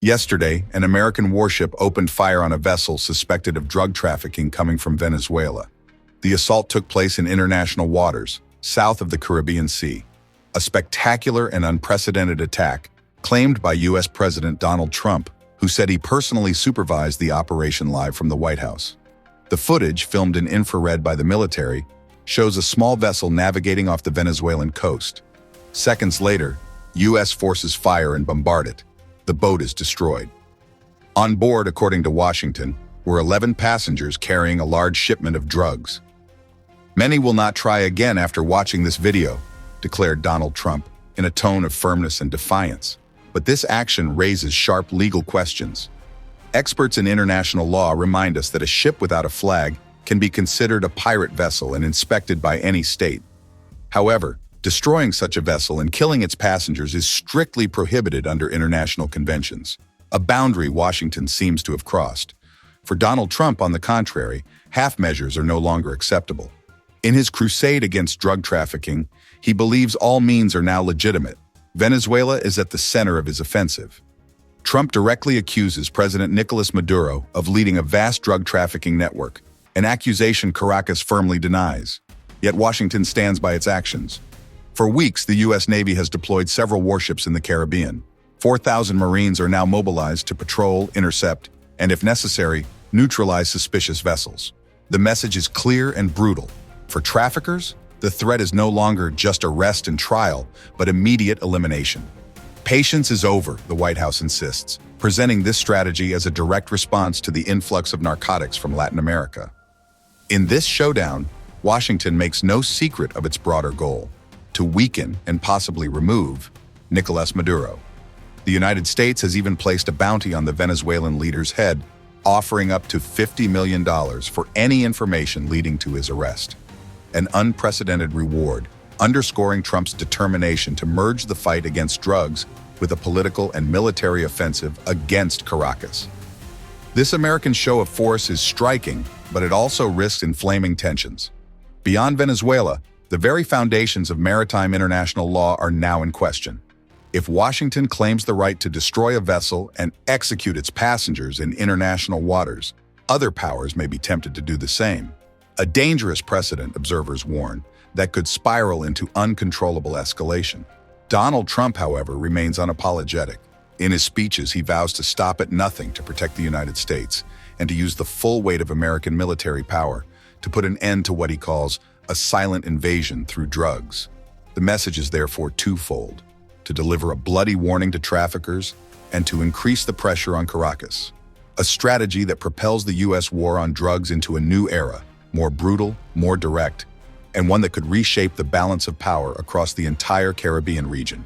Yesterday, an American warship opened fire on a vessel suspected of drug trafficking coming from Venezuela. The assault took place in international waters, south of the Caribbean Sea. A spectacular and unprecedented attack, claimed by U.S. President Donald Trump, who said he personally supervised the operation live from the White House. The footage, filmed in infrared by the military, shows a small vessel navigating off the Venezuelan coast. Seconds later, U.S. forces fire and bombard it. The boat is destroyed. On board, according to Washington, were 11 passengers carrying a large shipment of drugs. "Many will not try again after watching this video," declared Donald Trump in a tone of firmness and defiance. But this action raises sharp legal questions. Experts in international law remind us that a ship without a flag can be considered a pirate vessel and inspected by any state. However, destroying such a vessel and killing its passengers is strictly prohibited under international conventions, a boundary Washington seems to have crossed. For Donald Trump, on the contrary, half measures are no longer acceptable. In his crusade against drug trafficking, he believes all means are now legitimate. Venezuela is at the center of his offensive. Trump directly accuses President Nicolás Maduro of leading a vast drug trafficking network, an accusation Caracas firmly denies. Yet Washington stands by its actions. For weeks, the U.S. Navy has deployed several warships in the Caribbean. 4,000 Marines are now mobilized to patrol, intercept, and if necessary, neutralize suspicious vessels. The message is clear and brutal. For traffickers, the threat is no longer just arrest and trial, but immediate elimination. Patience is over, the White House insists, presenting this strategy as a direct response to the influx of narcotics from Latin America. In this showdown, Washington makes no secret of its broader goal: to weaken and possibly remove Nicolás Maduro. The United States has even placed a bounty on the Venezuelan leader's head, offering up to $50 million for any information leading to his arrest. An unprecedented reward, underscoring Trump's determination to merge the fight against drugs with a political and military offensive against Caracas. This American show of force is striking, but it also risks inflaming tensions. Beyond Venezuela, the very foundations of maritime international law are now in question. If Washington claims the right to destroy a vessel and execute its passengers in international waters, other powers may be tempted to do the same. A dangerous precedent, observers warn, that could spiral into uncontrollable escalation. Donald Trump, however, remains unapologetic. In his speeches, he vows to stop at nothing to protect the United States and to use the full weight of American military power to put an end to what he calls a silent invasion through drugs. The message is therefore twofold: to deliver a bloody warning to traffickers and to increase the pressure on Caracas. A strategy that propels the U.S. war on drugs into a new era, more brutal, more direct, and one that could reshape the balance of power across the entire Caribbean region.